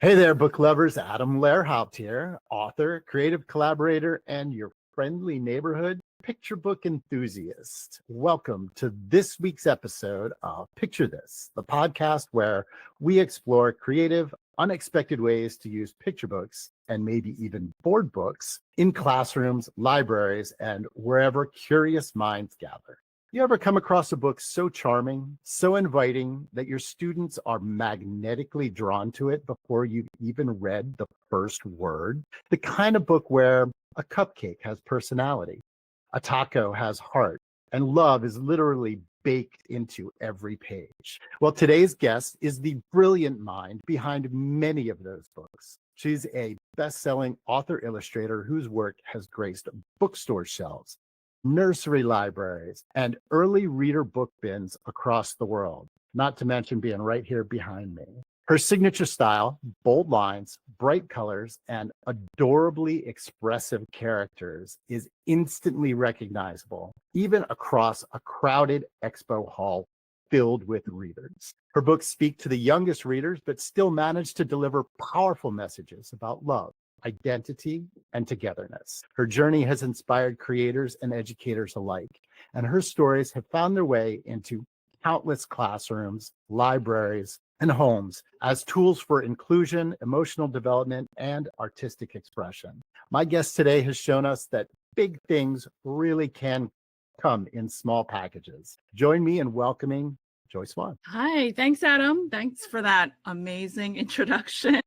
Hey there, book lovers. Adam Lehrhaupt here, author, creative collaborator, and your friendly neighborhood picture book enthusiast. Welcome to this week's episode of Picture This, the podcast where we explore creative, unexpected ways to use picture books and maybe even board books in classrooms, libraries, and wherever curious minds gather. You ever come across a book so charming, so inviting that your students are magnetically drawn to it before you've even read the first word? The kind of book where a cupcake has personality, a taco has heart, and love is literally baked into every page. Well, today's guest is the brilliant mind behind many of those books. She's a best-selling author illustrator whose work has graced bookstore shelves, nursery libraries, and early reader book bins across the world, not to mention being right here behind me. Her signature style, bold lines, bright colors, and adorably expressive characters is instantly recognizable, even across a crowded expo hall filled with readers. Her books speak to the youngest readers, but still manage to deliver powerful messages about love, identity, and togetherness. Her journey has inspired creators and educators alike, and her stories have found their way into countless classrooms, libraries, and homes as tools for inclusion, emotional development, and artistic expression. My guest today has shown us that big things really can come in small packages. Join me in welcoming Joyce WAN. Hi, thanks, Adam. Thanks for that amazing introduction.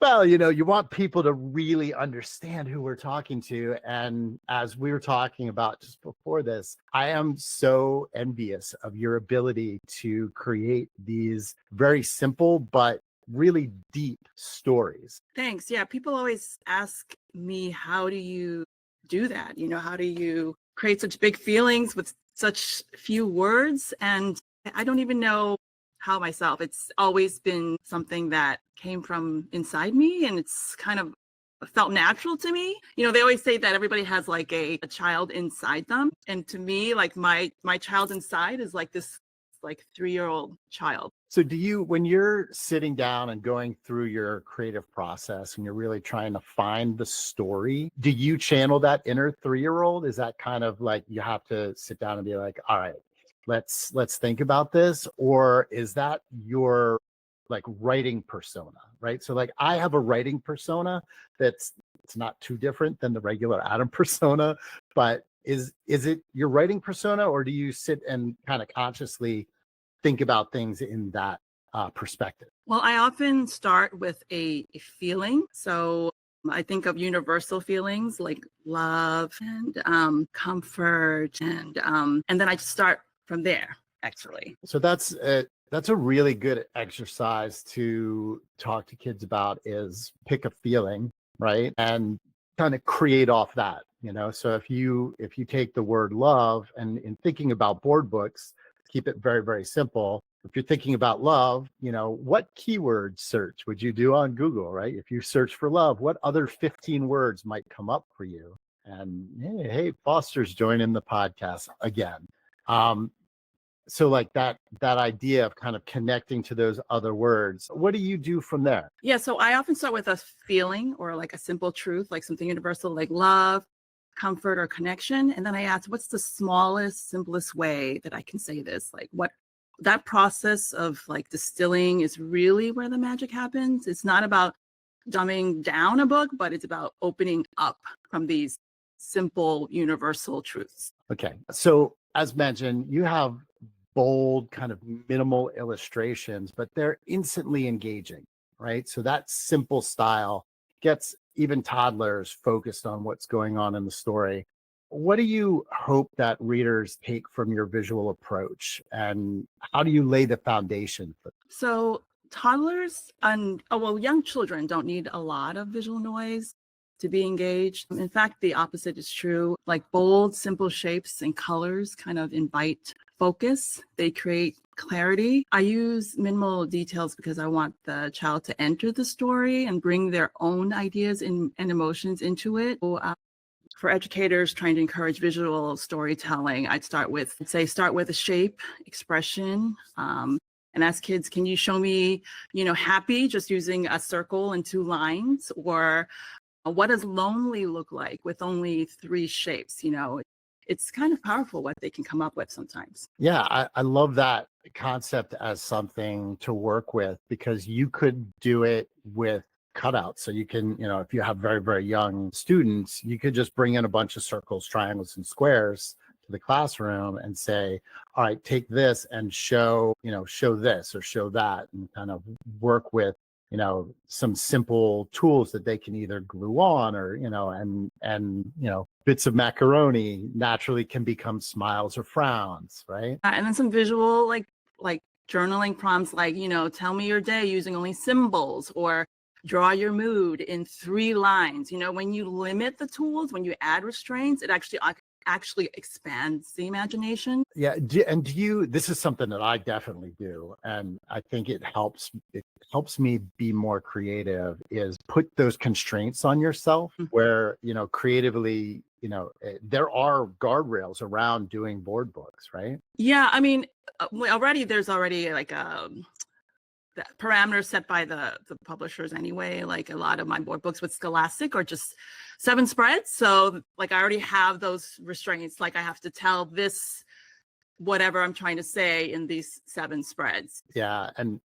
Well, you want people to really understand who we're talking to. And as we were talking about just before this, I am so envious of your ability to create these very simple but really deep stories. Thanks. Yeah, people always ask me, how do you do that? How do you create such big feelings with such few words? And I don't even know how myself. It's always been something that came from inside me, and it's kind of felt natural to me. They always say that everybody has like a child inside them, and to me, like my child inside is like this 3-year-old child. So do you, when you're sitting down and going through your creative process and you're really trying to find the story, do you channel that inner 3-year-old? Is that kind of like you have to sit down and be like, all right, let's think about this? Or is that your like writing persona, right? So like I have a writing persona it's not too different than the regular Adam persona, but is it your writing persona, or do you sit and kind of consciously think about things in that perspective? Well, I often start with a feeling. So I think of universal feelings like love and comfort, and then I start from there, actually. So that's a really good exercise to talk to kids about, is pick a feeling, right? And kind of create off that, So if you take the word love, and in thinking about board books, keep it very, very simple. If you're thinking about love, what keyword search would you do on Google, right? If you search for love, what other 15 words might come up for you? And hey, Foster's joining the podcast again. So like that idea of kind of connecting to those other words, what do you do from there? Yeah, so I often start with a feeling or like a simple truth, like something universal, like love, comfort, or connection. And then I ask, what's the smallest, simplest way that I can say this? Like that process of like distilling is really where the magic happens. It's not about dumbing down a book, but it's about opening up from these simple, universal truths. Okay. So as mentioned, you have bold, kind of minimal illustrations, but they're instantly engaging, right? So that simple style gets even toddlers focused on what's going on in the story. What do you hope that readers take from your visual approach, and how do you lay the foundation for them? So toddlers and young children don't need a lot of visual noise to be engaged. In fact, the opposite is true. Like bold, simple shapes and colors kind of invite focus. They create clarity. I use minimal details because I want the child to enter the story and bring their own ideas and emotions into it. So, for educators trying to encourage visual storytelling, I'd start with a shape, expression, and ask kids, can you show me, happy just using a circle and 2 lines? Or what does lonely look like with only 3 shapes? It's kind of powerful what they can come up with sometimes. Yeah, I love that concept as something to work with, because you could do it with cutouts. So you can, if you have very, very young students, you could just bring in a bunch of circles, triangles, and squares to the classroom and say, all right, take this and show this or show that, and kind of work with some simple tools that they can either glue on, or and bits of macaroni naturally can become smiles or frowns, right? And then some visual, like journaling prompts, like, tell me your day using only symbols, or draw your mood in 3 lines. When you limit the tools, when you add restraints, it actually expands the imagination. Yeah, this is something that I definitely do, and I think it helps me be more creative, is put those constraints on yourself, where creatively, there are guardrails around doing board books, right? Yeah, I mean, there's already like the parameters set by the publishers anyway. Like a lot of my board books with Scholastic are just 7 spreads. So like I already have those restraints. Like I have to tell this whatever I'm trying to say in these 7 spreads. Yeah, and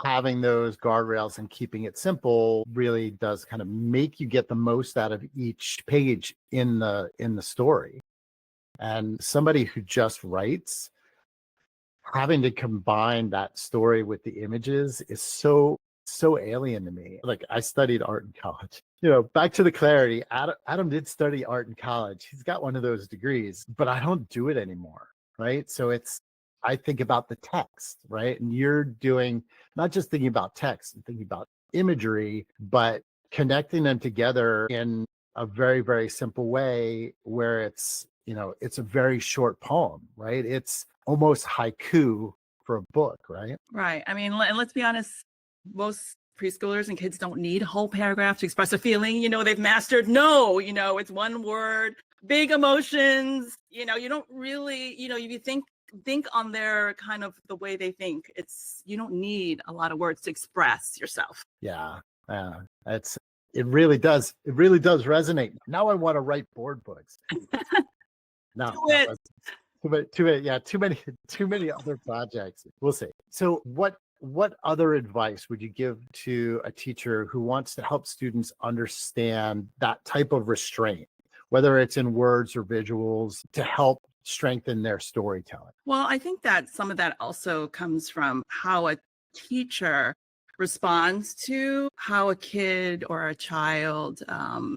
having those guardrails and keeping it simple really does kind of make you get the most out of each page in the story. And somebody who just writes, having to combine that story with the images is so alien to me. Like, I studied art in college. Back to the clarity, Adam did study art in college. He's got one of those degrees, but I don't do it anymore, right? So I think about the text, right? And you're doing, not just thinking about text and thinking about imagery, but connecting them together in a very, very simple way, where it's a very short poem, right? It's almost haiku for a book, right? Right. I mean, and let's be honest, most preschoolers and kids don't need a whole paragraph to express a feeling. They've mastered no, it's one word, big emotions. You don't really, if you think on their kind of the way they think, you don't need a lot of words to express yourself. Yeah. It really does resonate. Now I want to write board books. No, too many other projects. We'll see. So what other advice would you give to a teacher who wants to help students understand that type of restraint, whether it's in words or visuals, to help strengthen their storytelling? Well, I think that some of that also comes from how a teacher responds to how a kid or a child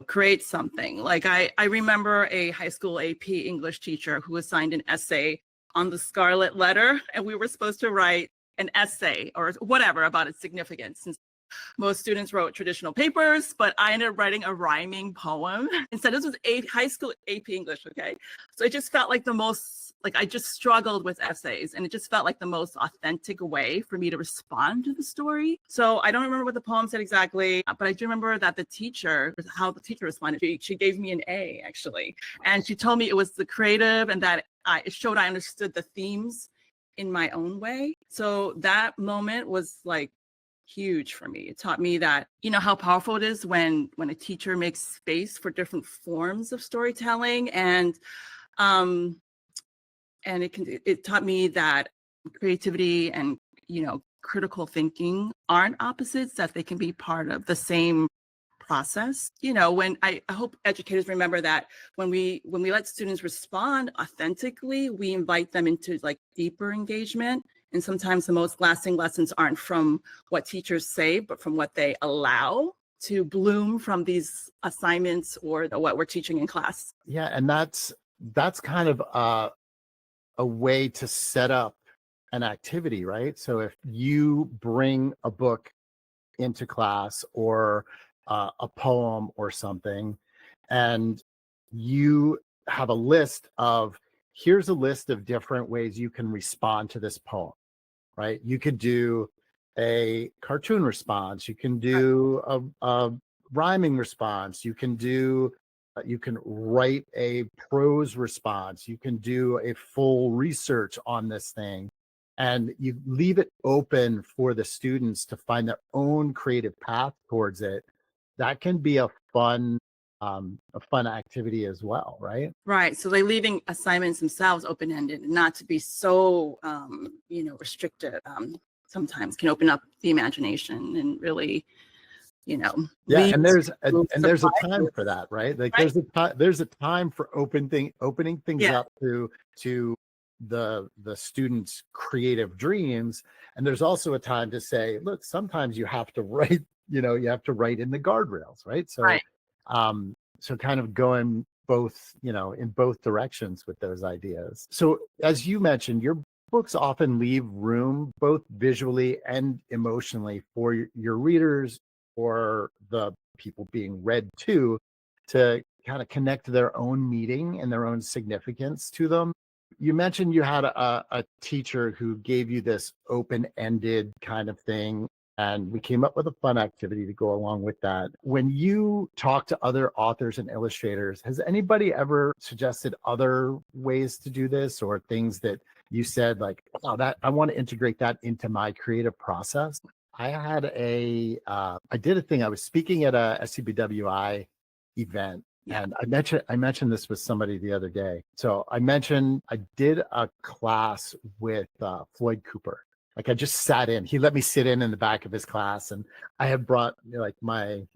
creates something. Like I remember a high school AP English teacher who assigned an essay on the Scarlet Letter, and we were supposed to write an essay or whatever about its significance. And most students wrote traditional papers, but I ended up writing a rhyming poem. Instead, this was high school AP English, okay? So it just felt like I just struggled with essays, and it just felt like the most authentic way for me to respond to the story. So I don't remember what the poem said exactly, but I do remember that how the teacher responded. She gave me an A, actually. And she told me it was the creative, and that it showed I understood the themes in my own way. So that moment was like huge for me. It taught me that, how powerful it is when a teacher makes space for different forms of storytelling. And it taught me that creativity and, critical thinking aren't opposites, that they can be part of the same process. When I hope educators remember that when we let students respond authentically, we invite them into like deeper engagement. And sometimes the most lasting lessons aren't from what teachers say, but from what they allow to bloom from these assignments or what we're teaching in class. Yeah, and that's kind of a way to set up an activity, right? So if you bring a book into class, or a poem or something, and you have here's a list of different ways you can respond to this poem, right? You could do a cartoon response, you can do a rhyming response, you can write a prose response, you can do a full research on this thing. and you leave it open for the students to find their own creative path towards it, that can be a fun activity as well, right? Right. So they're leaving assignments themselves open-ended, and not to be so, restricted. Sometimes can open up the imagination and really, Yeah, lead and to there's a time surprises. for that, right? Like Right. there's a time for opening things Yeah. up to the students' creative dreams, and there's also a time to say, look, sometimes you have to write, you have to write in the guardrails, right? Right. So kind of going both, in both directions with those ideas. So as you mentioned, your books often leave room both visually and emotionally for your readers or the people being read to kind of connect to their own meaning and their own significance to them. You mentioned you had a teacher who gave you this open-ended kind of thing, and we came up with a fun activity to go along with that. When you talk to other authors and illustrators, has anybody ever suggested other ways to do this, or things that you said like, oh, that I want to integrate that into my creative process? I did a thing. I was speaking at a SCBWI event, Yeah. and I mentioned this with somebody the other day. So I mentioned I did a class with Floyd Cooper. Like I just sat in. He let me sit in the back of his class, and I had brought like my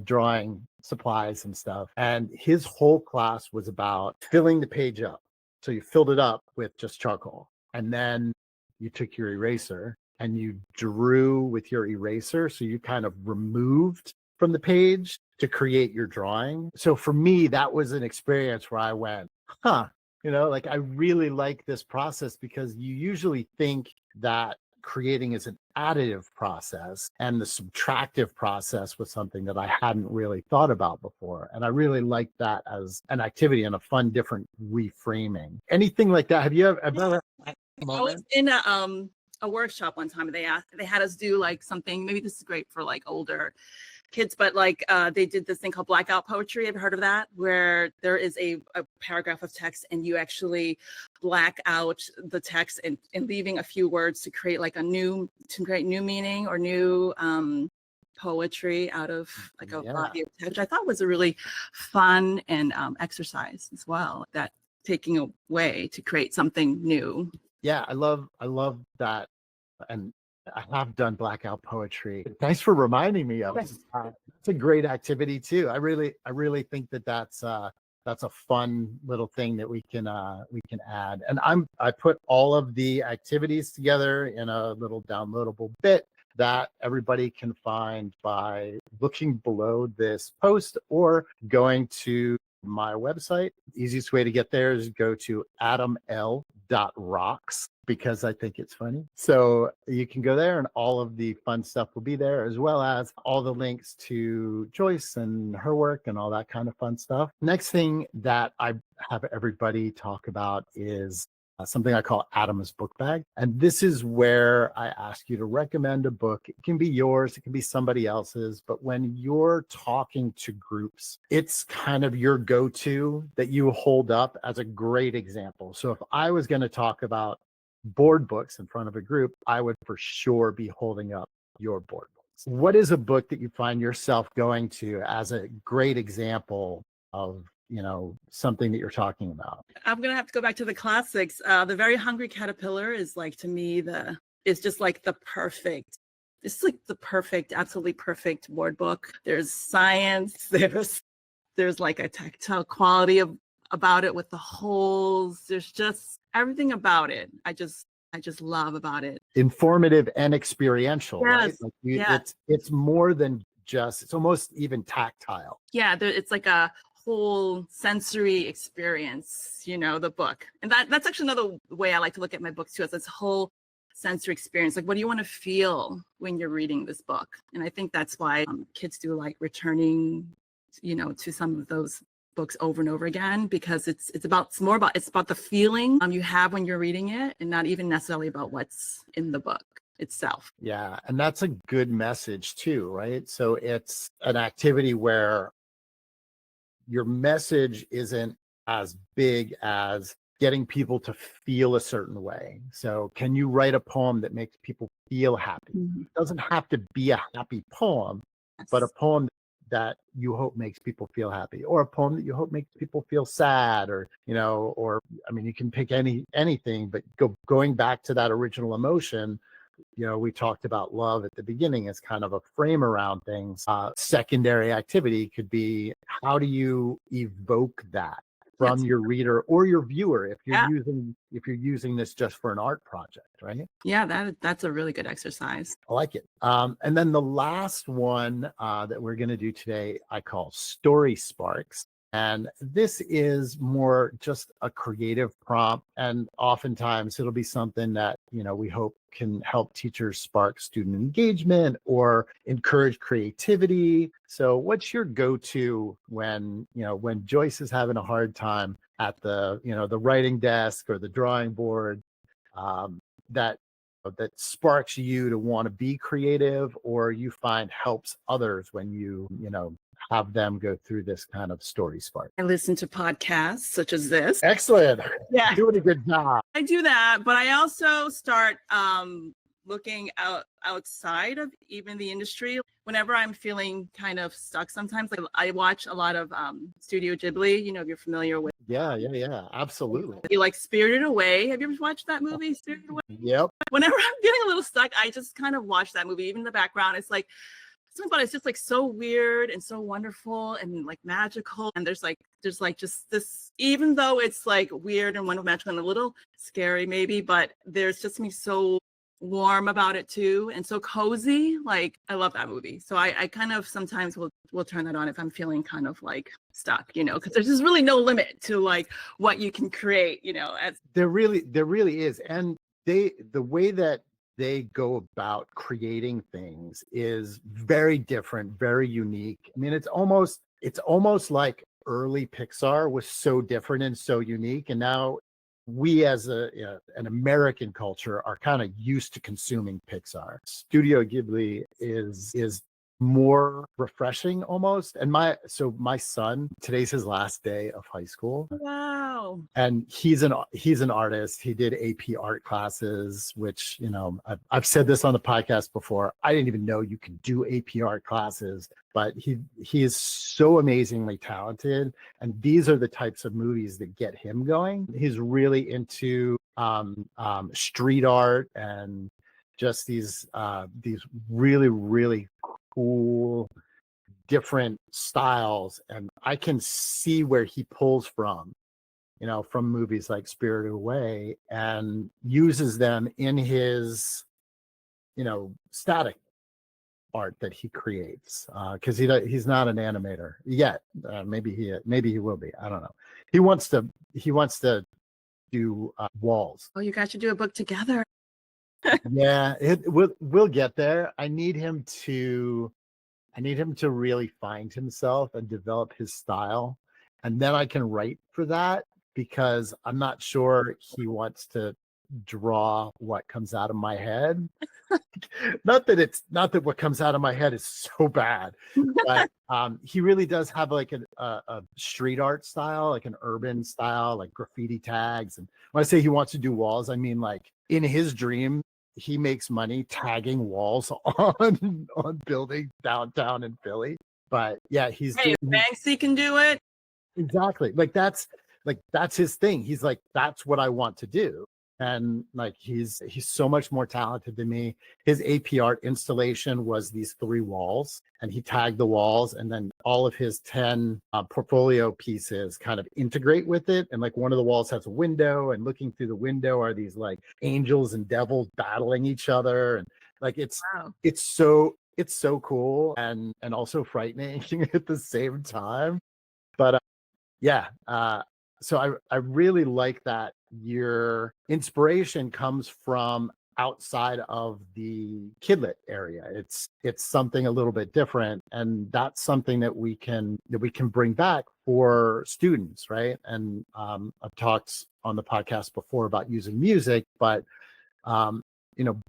drawing supplies and stuff. And his whole class was about filling the page up. So you filled it up with just charcoal, and then you took your eraser and you drew with your eraser. So you kind of removed from the page to create your drawing. So for me, that was an experience where I went, huh, like I really like this process, because you usually think that creating is an additive process, and the subtractive process was something that I hadn't really thought about before. And I really like that as an activity and a fun, different reframing. Anything like that? Have you ever had a I was moment? in a workshop one time, and they had us do like something. Maybe this is great for like older kids, but like they did this thing called Blackout Poetry. Have you heard of that? Where there is a paragraph of text, and you actually black out the text and leaving a few words to create like new meaning or new poetry out of like a Yeah. body of text, which I thought was a really fun and exercise as well, that taking away to create something new. Yeah, I love that. And I have done Blackout Poetry. Thanks for reminding me of it. It's a great activity too. I really think that that's a fun little thing that we can add. And I put all of the activities together in a little downloadable bit that everybody can find by looking below this post or going to my website. Easiest way to get there is go to adaml.rocks, because I think it's funny. So you can go there and all of the fun stuff will be there, as well as all the links to Joyce and her work and all that kind of fun stuff. Next thing that I have everybody talk about is something I call Adam's book bag. And this is where I ask you to recommend a book. It can be yours, it can be somebody else's, but when you're talking to groups, it's kind of your go-to that you hold up as a great example. So if I was going to talk about board books in front of a group, I would for sure be holding up your board books. What is a book that you find yourself going to as a great example of something that you're talking about? I'm gonna have to go back to the classics. The Very Hungry Caterpillar is like, to me, it's just like the perfect. It's like the perfect, absolutely perfect board book. There's science. There's like a tactile quality about it with the holes. There's just everything about it. I just love about it. Informative and experiential, right? Yes. Like Yeah. it's more than just. It's almost even tactile. Yeah. It's like a whole sensory experience, the book. And that's actually another way I like to look at my books too, as this whole sensory experience. Like, what do you want to feel when you're reading this book? And I think that's why kids do like returning, to some of those books over and over again, because it's about the feeling you have when you're reading it, and not even necessarily about what's in the book itself. Yeah, and that's a good message too, right? So it's an activity where your message isn't as big as getting people to feel a certain way. So can you write a poem that makes people feel happy? It doesn't have to be a happy poem, but a poem that you hope makes people feel happy, or a poem that you hope makes people feel sad, or or I mean, you can pick anything, but going back to that original emotion. We talked about love at the beginning as kind of a frame around things. Secondary activity could be, how do you evoke that from your reader or your viewer if you're using this just for an art project, right? Yeah, that's a really good exercise. I like it. And then the last one that we're going to do today, I call Story Sparks. And this is more just a creative prompt. And oftentimes it'll be something that, we hope can help teachers spark student engagement or encourage creativity. So what's your go-to when Joyce is having a hard time at the writing desk or the drawing board, that sparks you to want to be creative, or you find helps others when you have them go through this kind of story spark? I listen to podcasts such as this. Excellent. Yeah. Doing a good job. I do that, but I also start looking outside of even the industry. Whenever I'm feeling kind of stuck, sometimes I watch a lot of Studio Ghibli, if you're familiar with. Yeah, absolutely. You like Spirited Away. Have you ever watched that movie, Spirited Away? Yep. Whenever I'm getting a little stuck, I just kind of watch that movie. Even in the background, it's like something about it's just like so weird and so wonderful and like magical. And there's just this, even though it's like weird and wonderful, magical and a little scary maybe, but there's just me so warm about it too, and so cozy. Like, I love that movie. So I kind of sometimes will turn that on if I'm feeling kind of like stuck, because there's just really no limit to like what you can create, as there really is. And the way that they go about creating things is very different, very unique. I mean, it's almost like early Pixar was so different and so unique, and now we as an American culture are kind of used to consuming Pixar. Studio Ghibli is more refreshing almost. And my son, today's his last day of high school. Wow. And he's an artist. He did AP art classes, which, I've said this on the podcast before. I didn't even know you could do AP art classes, but he is so amazingly talented. And these are the types of movies that get him going. He's really into street art and just these really, really cool different styles, and I can see where he pulls from movies like Spirited Away and uses them in his static art that he creates, because he's not an animator yet. Maybe he will be. I don't know. He wants to do walls. Oh, you guys should do a book together. Yeah, we'll get there. I need him to really find himself and develop his style, and then I can write for that, because I'm not sure he wants to draw what comes out of my head. not that what comes out of my head is so bad, but he really does have like a street art style, like an urban style, like graffiti tags. And when I say he wants to do walls, I mean, like, in his dream, he makes money tagging walls on buildings downtown in Philly. But yeah, Banksy can do it. Exactly. That's his thing. He's like, that's what I want to do. And like, he's so much more talented than me. His AP art installation was these 3 walls, and he tagged the walls, and then all of his 10 portfolio pieces kind of integrate with it. And like, one of the walls has a window, and looking through the window are these like angels and devils battling each other. And like, it's so cool and also frightening at the same time. But so I really like that your inspiration comes from outside of the kidlit area. It's something a little bit different, and that's something that we can bring back for students, right? And I've talked on the podcast before about using music, but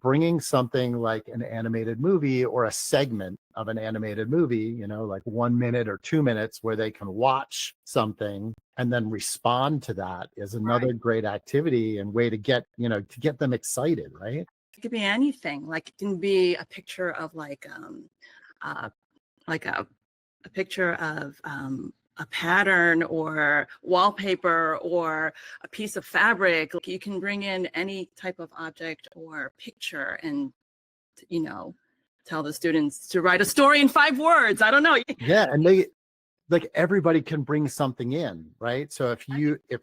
bringing something like an animated movie or a segment of an animated movie, like 1 minute or 2 minutes where they can watch something and then respond to that is another great activity and way to get them excited, right? It could be anything. Like it can be a picture of like a picture of a pattern or wallpaper or a piece of fabric. Like you can bring in any type of object or picture and tell the students to write a story in 5 words. I don't know. Yeah, and they like everybody can bring something in, right? So if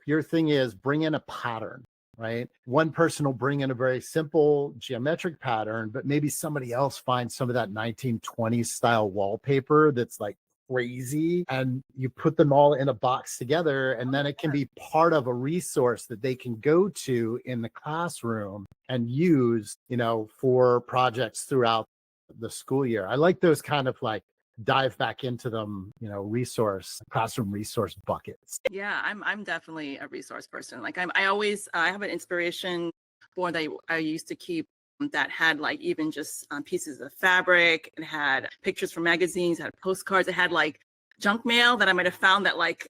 your thing is bring in a pattern, right? One person will bring in a very simple geometric pattern, but maybe somebody else finds some of that 1920s style wallpaper that's like crazy, and you put them all in a box together, and then it can be part of a resource that they can go to in the classroom and use, for projects throughout the school year. I like those kind of like dive back into them, classroom resource buckets. Yeah, I'm definitely a resource person. Like I have an inspiration board that I used to keep that had like even just pieces of fabric. It had pictures from magazines, it had postcards, it had like junk mail that I might have found that like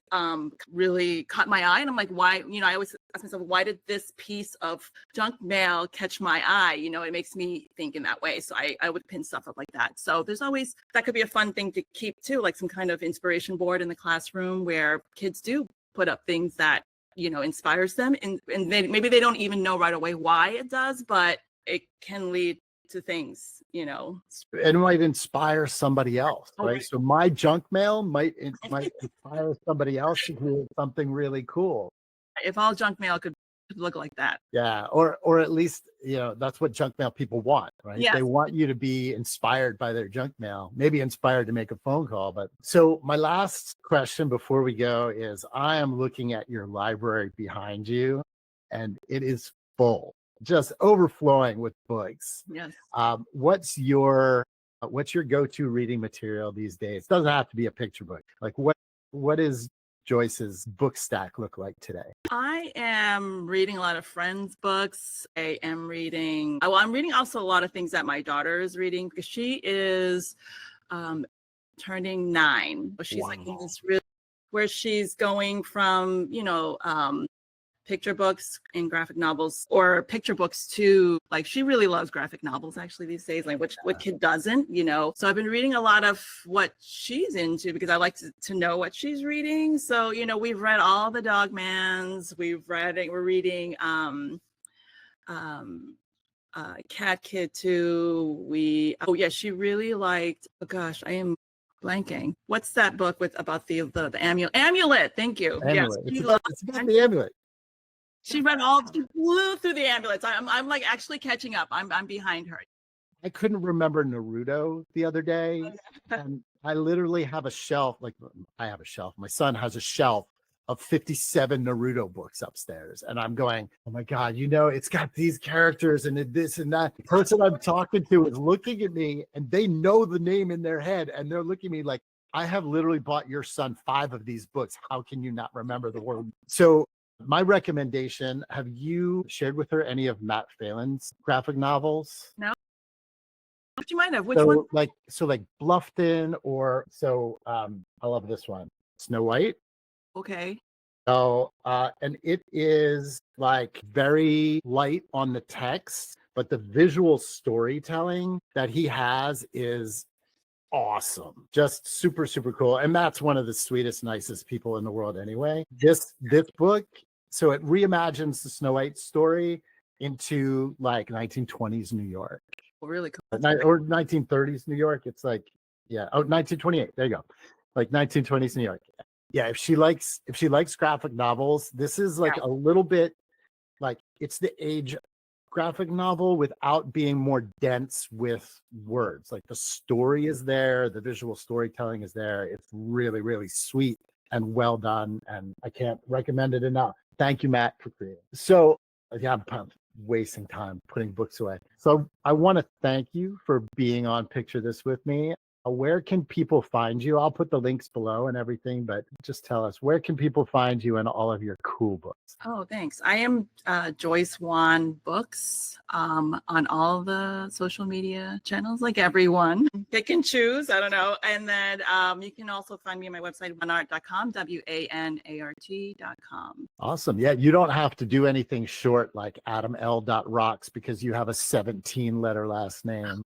really caught my eye. And I'm like, why, I always ask myself, why did this piece of junk mail catch my eye? It makes me think in that way. So I would pin stuff up like that. So there's always, that could be a fun thing to keep too, like some kind of inspiration board in the classroom where kids do put up things that, inspires them. And maybe they don't even know right away why it does, but it can lead to things, and it might inspire somebody else, right? So my junk mail might inspire somebody else to do something really cool. If all junk mail could look like that. Yeah, or at least that's what junk mail people want, right? Yes. They want you to be inspired by their junk mail, maybe inspired to make a phone call. But so my last question before we go is, I am looking at your library behind you, and it is full, just overflowing with books. Yes. What's your go-to reading material these days? Doesn't have to be a picture book. Like what is Joyce's book stack look like today? I am reading a lot of friends' books. I'm reading also a lot of things that my daughter is reading because she is turning 9. But she's like in this really where she's going from, picture books and graphic novels, or picture books to like, she really loves graphic novels actually these days, like what kid doesn't, so I've been reading a lot of what she's into because I like to know what she's reading. So we've read all the Dogmans, we're reading Cat Kid too. She really liked, oh gosh, I am blanking, what's that book about the amulet. Thank you. Amulet. Yes, it's about the amulet. She blew through the amulets. I'm like actually catching up. I'm behind her. I couldn't remember Naruto the other day, and I literally have a shelf. Like I have a shelf. My son has a shelf of 57 Naruto books upstairs, and I'm going, oh my god, it's got these characters and this and that. The person I'm talking to is looking at me, and they know the name in their head, and they're looking at me like, I have literally bought your son 5 of these books. How can you not remember the word? So my recommendation, have you shared with her any of Matt Phelan's graphic novels? No. What you might have? Which one? Like Bluffton, or I love this one, Snow White. Okay. So and it is like very light on the text, but the visual storytelling that he has is awesome. Just super, super cool. And Matt's one of the sweetest, nicest people in the world anyway. This book, so it reimagines the Snow White story into like 1920s New York. Really cool. Or 1930s New York. It's like, 1928. There you go. Like 1920s New York. Yeah, if she likes graphic novels, this is like a little bit like, it's the age graphic novel without being more dense with words. Like the story is there, the visual storytelling is there. It's really, really sweet and well done, and I can't recommend it enough. Thank you, Matt, for creating. So I'm wasting time putting books away. So I want to thank you for being on Picture This with me. Where can people find you? I'll put the links below and everything, but just tell us, where can people find you and all of your cool books? Oh, thanks. I am Joyce Wan Books on all the social media channels, like everyone. Pick and choose, I don't know. And then you can also find me on my website, wanart.com, WANART.com. Awesome. Yeah, you don't have to do anything short like AdamL.rocks because you have a 17-letter last name.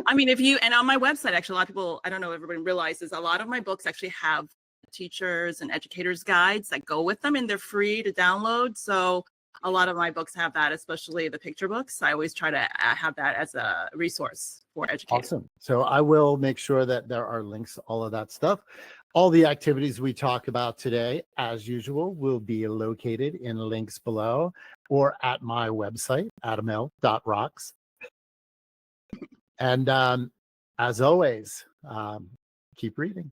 I mean, and on my website, actually, a lot of people, I don't know if everybody realizes, a lot of my books actually have teachers and educators guides that go with them, and they're free to download. So a lot of my books have that, especially the picture books. I always try to have that as a resource for educators. Awesome. So I will make sure that there are links, all of that stuff. All the activities we talk about today, as usual, will be located in links below or at my website, adaml.rocks. And as always, keep reading.